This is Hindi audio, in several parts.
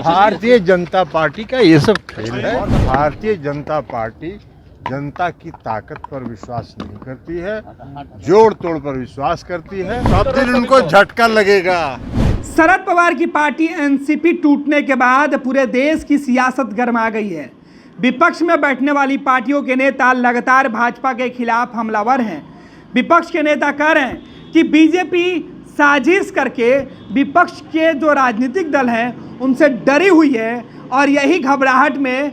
भारतीय जनता पार्टी का ये सब खेल है। भारतीय जनता पार्टी जनता की ताकत पर विश्वास नहीं करती है, जोड़ तोड़ पर विश्वास करती है। सब दिन उनको झटका लगेगा। शरद पवार की पार्टी एनसीपी टूटने के बाद पूरे देश की सियासत गर्मा गई है। विपक्ष में बैठने वाली पार्टियों के नेता लगातार भाजपा के खिलाफ हमलावर हैं। विपक्ष के नेता कह रहे हैं कि बीजेपी साजिश करके विपक्ष के जो राजनीतिक दल हैं उनसे डरी हुई है और यही घबराहट में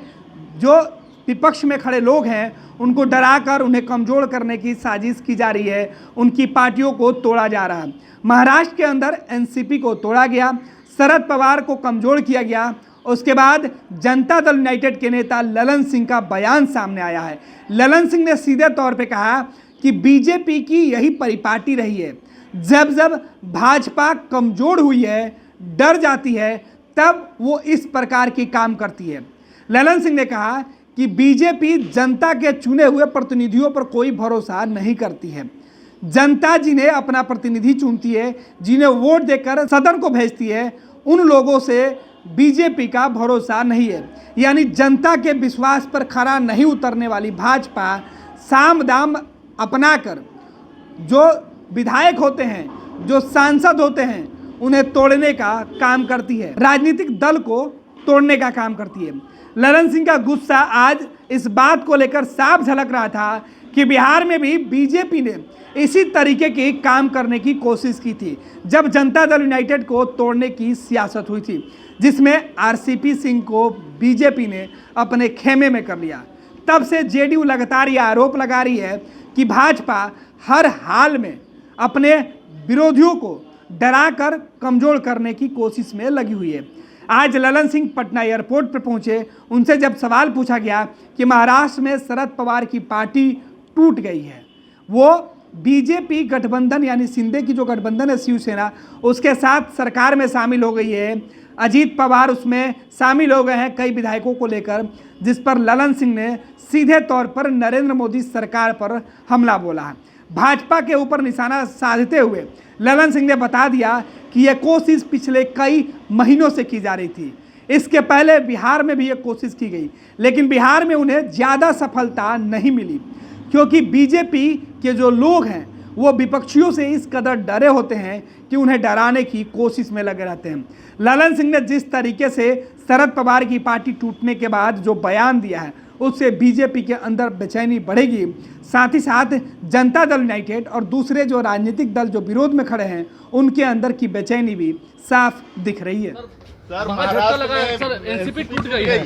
जो विपक्ष में खड़े लोग हैं उनको डराकर उन्हें कमज़ोर करने की साजिश की जा रही है। उनकी पार्टियों को तोड़ा जा रहा है। महाराष्ट्र के अंदर एनसीपी को तोड़ा गया, शरद पवार को कमज़ोर किया गया। उसके बाद जनता दल यूनाइटेड के नेता ललन सिंह का बयान सामने आया है। ललन सिंह ने सीधे तौर पे कहा कि बीजेपी की यही परिपाटी रही है, जब जब भाजपा कमज़ोर हुई है, डर जाती है, तब वो इस प्रकार की काम करती है। ललन सिंह ने कहा कि बीजेपी जनता के चुने हुए प्रतिनिधियों पर कोई भरोसा नहीं करती है। जनता जिन्हें अपना प्रतिनिधि चुनती है, जिन्हें वोट देकर सदन को भेजती है, उन लोगों से बीजेपी का भरोसा नहीं है। यानी जनता के विश्वास पर खरा नहीं उतरने वाली भाजपा साम दाम अपनाकर जो विधायक होते हैं, जो सांसद होते हैं, उन्हें तोड़ने का काम करती है, राजनीतिक दल को तोड़ने का काम करती है। ललन सिंह का गुस्सा आज इस बात को लेकर साफ झलक रहा था कि बिहार में भी बीजेपी ने इसी तरीके की काम करने की कोशिश की थी, जब जनता दल यूनाइटेड को तोड़ने की सियासत हुई थी, जिसमें आरसीपी सिंह को बीजेपी ने अपने खेमे में कर लिया। तब से जेडीयू लगातार ये आरोप लगा रही है कि भाजपा हर हाल में अपने विरोधियों को डराकर कमज़ोर करने की कोशिश में लगी हुई है। आज ललन सिंह पटना एयरपोर्ट पर पहुंचे। उनसे जब सवाल पूछा गया कि महाराष्ट्र में शरद पवार की पार्टी टूट गई है, वो बीजेपी गठबंधन यानी शिंदे की जो गठबंधन है शिवसेना, उसके साथ सरकार में शामिल हो गई है। अजीत पवार उसमें शामिल हो गए हैं कई विधायकों को लेकर, जिस पर ललन सिंह ने सीधे तौर पर नरेंद्र मोदी सरकार पर हमला बोला है। भाजपा के ऊपर निशाना साधते हुए ललन सिंह ने बता दिया कि यह कोशिश पिछले कई महीनों से की जा रही थी। इसके पहले बिहार में भी ये कोशिश की गई, लेकिन बिहार में उन्हें ज़्यादा सफलता नहीं मिली, क्योंकि बीजेपी के जो लोग हैं वो विपक्षियों से इस कदर डरे होते हैं कि उन्हें डराने की कोशिश में लगे रहते हैं। ललन सिंह ने जिस तरीके से शरद पवार की पार्टी टूटने के बाद जो बयान दिया है, उससे बीजेपी के अंदर बेचैनी बढ़ेगी। साथ ही साथ जनता दल यूनाइटेड और दूसरे जो राजनीतिक दल जो विरोध में खड़े हैं, उनके अंदर की बेचैनी भी साफ दिख रही है। सर एनसीपी टूट गई है।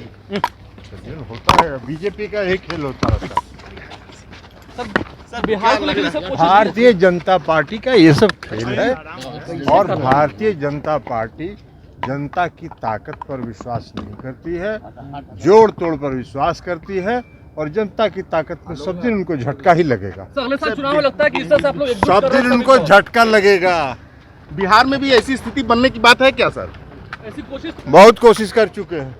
होता है, बीजेपी का एक खेल होता है। सर बिहार को लेकर सब कुछ भारतीय जनता पार्टी का ये सब खेल है और भारतीय जनता पार्टी जनता की ताकत पर विश्वास नहीं करती है, जोड़ तोड़ पर विश्वास करती है और जनता की ताकत में सब दिन उनको झटका ही लगेगा। सर अगले साल चुनाव में लगता है कि इस तरह से आप लोग एकजुट सब कर रहे दिन हैं उनको झटका लगेगा। बिहार में भी ऐसी स्थिति बनने की बात है क्या सर? ऐसी कोशिश बहुत कोशिश कर चुके हैं।